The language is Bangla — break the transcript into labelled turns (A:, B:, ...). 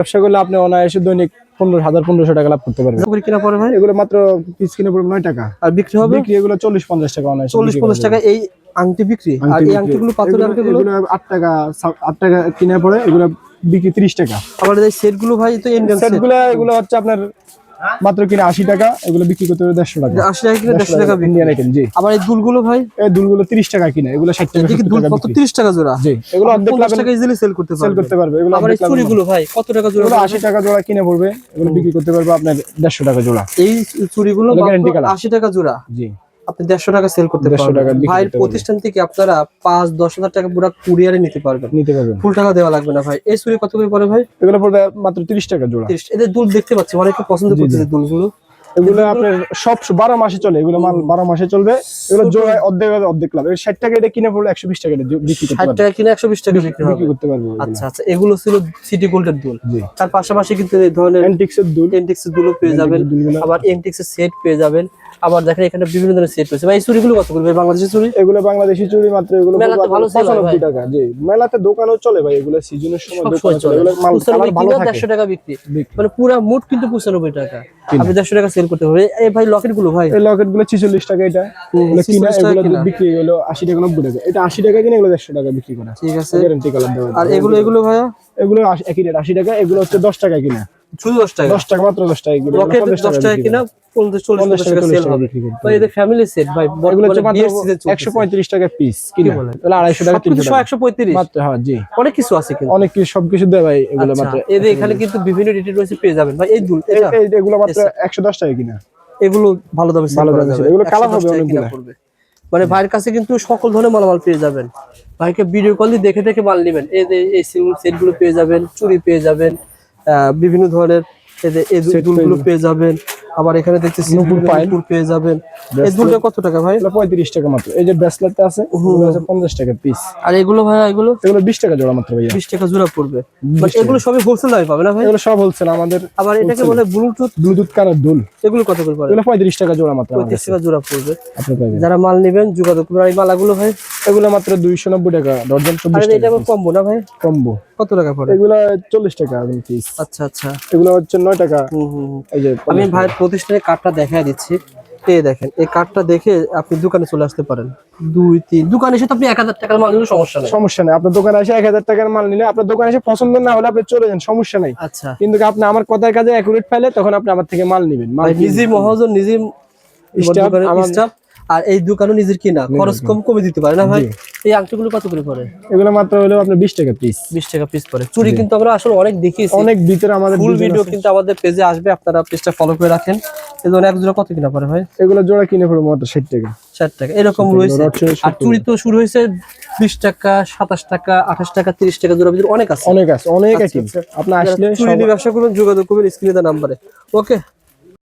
A: ব্যবসা করলে আপনি অনায়াসে দৈনিক 15,000-1500 টাকা লাভ করতে পারবেন।
B: কিনা পড়ে ভাই?
A: এগুলো মাত্র পিস কিনে পড়বে 9 টাকা।
B: আর বিক্রি হবে?
A: বিক্রি এগুলো 40-50 টাকা অনায়াসে।
B: 40-50 টাকা এই আংটি বিক্রি। আর এই আংটিগুলো পাথরের আংটিগুলো
A: এগুলো 8 টাকা কিনে পড়ে, এগুলো বিক্রি 30 টাকা।
B: আবার এই সেটগুলো ভাই তো ইন্ডিয়ান সেট।
A: সেটগুলো এগুলো হচ্ছে আপনার মাত্র কিনা 80 টাকা, এগুলো বিক্রি করতে হবে 150 টাকা।
B: 80 টাকা কিনে 150 টাকা
A: ইন্ডিয়ান আইটেম। জি।
B: আবার এই দুলগুলো ভাই?
A: এই দুলগুলো 30 টাকা কিনে, এগুলো 60 টাকা।
B: দেখি দুল কত 30 টাকা জোড়া?
A: জি। এগুলো অর্ধেক
B: 50 টাকা ইজিলি সেল করতে পারবে।
A: এগুলো
B: আবার এই চুড়িগুলো ভাই কত টাকা জোড়া?
A: এগুলো 80 টাকা জোড়া কিনে পড়বে, এগুলো বিক্রি করতে পারবে আপনার 150 টাকা জোড়া।
B: এই চুড়িগুলো মাত্র 80 টাকা জোড়া।
A: জি।
B: আপনি 150 টাকা সেল করতে পারবেন। ভাই প্রতিষ্ঠান থেকে আপনারা 5-10 হাজার টাকা পুরো কুরিয়ারে নিতে পারবেন। ফুল টাকা দেওয়া লাগবে না ভাই। এই চুড়ি কত করে পড়ে ভাই?
A: এগুলো পড়বে মাত্র 30 টাকা জোড়া।
B: 30। এদের দুল দেখতে পাচ্ছি অনেকে পছন্দ করতেছে দুলগুলো।
A: এগুলো আপনার সব 12 মাসে চলে, এগুলো মাল 12 মাসে চলবে। এগুলো জোড়ায় অর্ধেক লাভ। 60 টাকা এটা কিনে পড়লে 120 টাকা এটা বিক্রি করতে পারবে।
B: 60 টাকা কিনে 120 টাকা বিক্রি
A: করতে পারবে।
B: আচ্ছা আচ্ছা, এগুলো ছিল সিটি গোল্ডের দুল। তার পাশাপাশি কিন্তু এই ধরনের
A: এন্টিক্সের দুলও
B: পেয়ে যাবেন। আবার এন্টিক্সের সেট পেয়ে যাবেন। আবার দেখেন এখানে বিভিন্ন ধরনের সেট রয়েছে। ভাই এই চুড়িগুলো কত করে ভাই? বাংলাদেশি চুড়ি?
A: এগুলো বাংলাদেশি চুড়ি মাত্র এগুলো
B: মেলাতে ভালো সেল হয় ভাই।
A: 95 টাকা। জি, মেলাতে দোকানও চলে ভাই, এগুলো সিজনের সময় দোকানে চলে। এগুলো মাল কালার ভালো থাকে।
B: 150 টাকা বিক্রি, মানে পুরো মোট কিন্তু 95 টাকা। আপনি 150 টাকা সেল করতে হবে। এই ভাই লকেট গুলো ভাই? এই
A: লকেট গুলো 46 টাকা। এটা এগুলো কিনা, এগুলো বিক্রি হলো 80 টাকা 90 টাকা। এটা 80 টাকা কিনে, এগুলো 150 টাকা বিক্রি করা।
B: ঠিক আছে,
A: গ্যারান্টি কালার দেওয়া।
B: আর এগুলো ভাইয়া?
A: এগুলো একই রেট 80 টাকা। এগুলো হচ্ছে 10 টাকা কিনা।
B: শুধু 10 টাকা?
A: 10 টাকা, মাত্র 10 টাকা। এগুলো
B: লকেট 10 টাকা কিনা 50-40 টাকা সেল হবে। ভাই এদের ফ্যামিলি সেট ভাই,
A: এগুলো হচ্ছে মাত্র 135 টাকা পিস কিনা। তাহলে 250 টাকা 300 টাকা
B: 135
A: মাত্র। হ্যাঁ জি,
B: অনেক কিছু আছে কিন্তু,
A: অনেক কিছু সবকিছু দেয় ভাই এগুলো মাত্র।
B: এদের এখানে কিন্তু বিভিন্ন রেটে রয়েছে, পেয়ে যাবেন ভাই। এই দুল
A: এগুলো মাত্র 110 টাকা কিনা।
B: এগুলো ভালো দামে সেল করা যাবে।
A: এগুলো কালার হবে অনেকগুলো।
B: মানে ভাইয়ের কাছে কিন্তু সকল ধরনের মালামাল পেয়ে যাবেন। ভাইকে ভিডিও কল দিয়ে দেখে দেখে মাল নেবেন। এই সেট গুলো পেয়ে যাবেন, চুড়ি পেয়ে যাবেন, বিভিন্ন ধরনের এই দুলগুলো পেয়ে যাবেন। আবার এখানে দেখতেছি নুপুর পেয়ে যাবেন। এই দুলটা কত টাকা ভাই?
A: 35 টাকা মাত্র। এই যে ব্রেসলেটটা আছে, এগুলো আছে 50 টাকা পিস।
B: আর এগুলো ভাই? এগুলো
A: 20 টাকা জোড়া মাত্র ভাইয়া।
B: 20 টাকা জোড়া পড়বে। মানে এগুলো সবই হোলসেল দামে পাবে না ভাই?
A: এগুলো সব হোলসেল আমাদের।
B: আবার এটাকে বলে ব্লুটুথ
A: কানের দুল।
B: এগুলো কত করে পড়বে?
A: এগুলো 35 টাকা জোড়া মাত্র।
B: 35 টাকা জোড়া পড়বে। যারা মাল নেবেন যোগাযোগ করুন। এই মালাগুলো ভাই?
A: এগুলো মাত্র 290 টাকা ডজন। 24 টাকা।
B: এটা কম্বো না ভাই?
A: কম্বো।
B: কত টাকা পড়ে?
A: এগুলো 40 টাকা পিস।
B: আচ্ছা আচ্ছা,
A: এগুলো হচ্ছে 9 টাকা। এই যে
B: আমি ভাইয়ের প্রতিষ্ঠানের কার্ডটা দেখায় দিচ্ছি। এই দেখেন, এই কার্ডটা দেখে আপনি দোকানে চলে আসতে পারেন। 2-3 দোকানে এসে তো আপনি 1000 টাকার মাল নিলে সমস্যা নেই। আপনার দোকানে এসে 1000 টাকার মাল নিলে, আপনার দোকানে এসে পছন্দ না হলে আপনি চলে যান, সমস্যা নাই। আচ্ছা, কিন্তু
A: আপনি আমার কথার কাজে অ্যাকুরেট পাইলে তখন আপনি আমার থেকে মাল নেবেন।
B: নিজেই মহাজন, নিজেই স্টাফ। আর এই দোকানও নিজের কিনা, খরচ কমে দিতে পারে না ভাই? এই আংটিগুলো কত করে পড়ে?
A: এগুলো মাত্র হলো আপনার 20 টাকা পিস।
B: 20 টাকা পিস পড়ে। চুড়ি কিন্তু আমরা আসলে অনেক দেখিয়েছি,
A: অনেক ভিতরে। আমাদের
B: ফুল ভিডিও কিন্তু আমাদের পেজে আসবে, আপনারা পেজটা ফলো করে রাখেন। এই ধরনের এক জোড়া কত কিনা পড়ে ভাই? এগুলো
A: জোড়া কিনে পড়ে মাত্র 60 টাকা।
B: 60 টাকা এরকম রয়েছে। আর চুড়ি তো শুরু হয়েছে 20 টাকা, 27 টাকা, 28 টাকা, 30 টাকা জোড়া ভিতরে অনেক আছে।
A: অনেক আইটেম। আপনি আসলে
B: চুড়ি নিয়ে ব্যবসা করবেন, যোগাযোগ করবেন স্ক্রিনে দেওয়া নম্বরে। ওকে।